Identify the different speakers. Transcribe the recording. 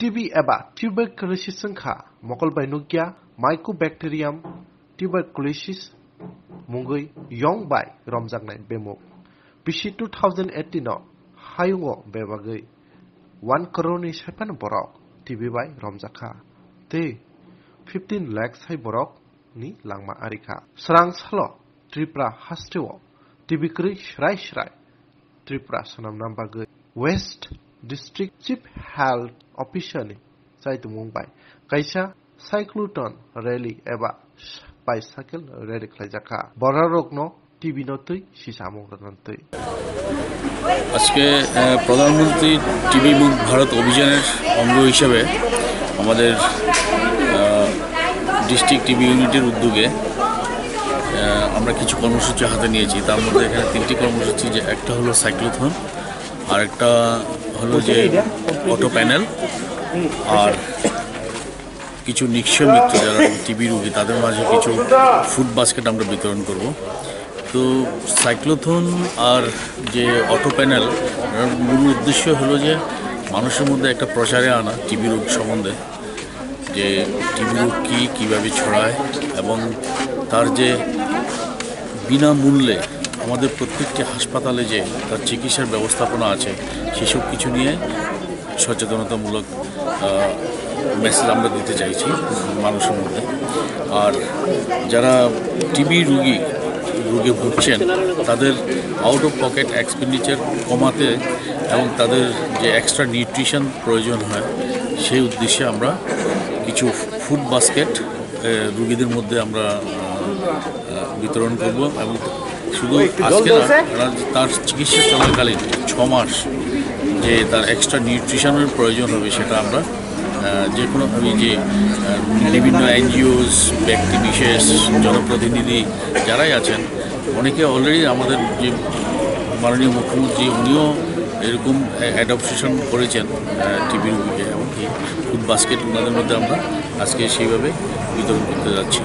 Speaker 1: TV एबा tuberculosis जोंखा मकलबाय नुगिया माइकोबैक्टेरियाम tuberculosis मुंगै यं bye रमजांनाय बेमुक बिसि 2018 आव हायुंआव बेबागै 1 करोड़नि सेफान बरक टिबि बाय रमजाखा ते 15 लाख साइ बरक नि लांमा आरिखा स्रां सालो त्रिपुरा हास्टेव टिबि ख्रै श्राय श्राय त्रिपुरा सनाम नाम्बागै west district chief health officer नि जायतु मुंबाय काइसा साइक्लोथन रैली एबा बाइसाइकेल रैली खाइजाखा बरारकनो টিভি নতই সিসামগ্রনতই
Speaker 2: আজকে প্রধানমন্ত্রী টিভি মুক্ত ভারত অভিযানের অঙ্গ হিসেবে আমাদের ডিস্ট্রিক্ট টিভি ইউনিটের উদ্যোগে আমরা কিছু কর্মসূচি হাতে নিয়েছি। তার মধ্যে এখানে 3টি কর্মসূচি, যে একটা হলো সাইক্লোথন, আর একটা হলো যে অটো প্যানেল, আর কিছু নিঃস্ব মিত্র যারা টিবি রোগী তাদের মাঝে কিছু ফুড বাস্কেট আমরা বিতরণ করব। তো সাইক্লোথন আর যে অটো প্যানেল মূল উদ্দেশ্য হলো যে মানুষের মধ্যে একটা প্রচারে আনা টিবি রোগ সম্বন্ধে, যে টিবি রোগ কী, কীভাবে ছড়ায়, এবং তার যে বিনামূল্যে আমাদের প্রত্যেকটি হাসপাতালে যে তার চিকিৎসার ব্যবস্থাপনা আছে সেসব কিছু নিয়ে সচেতনতামূলক মেসেজ আমরা দিতে চাইছি মানুষের মধ্যে। আর যারা টিবি রোগে ভুগছেন তাদের আউট অফ পকেট এক্সপেন্ডিচার কমাতে এবং তাদের যে এক্সট্রা নিউট্রিশন প্রয়োজন হয় সেই উদ্দেশ্যে আমরা কিছু ফুড বাস্কেট রোগীদের মধ্যে আমরা বিতরণ করব। এবং শুধু আজকে না, তার চিকিৎসা চলাকালীন 6 মাস যে তার এক্সট্রা নিউট্রিশনের প্রয়োজন হবে সেটা আমরা যে কোনো যে বিভিন্ন এনজিওস, ব্যক্তি বিশেষ, জনপ্রতিনিধি যারাই আছেন, অনেকে অলরেডি আমাদের যে মাননীয় মুখ্যমন্ত্রী উনিও এরকম অ্যাডপশন করেছেন টিবি রোগীকে, এমনকি ফুড বাস্কেট ওনাদের মধ্যে আমরা আজকে সেইভাবে বিতরণ করতে যাচ্ছি।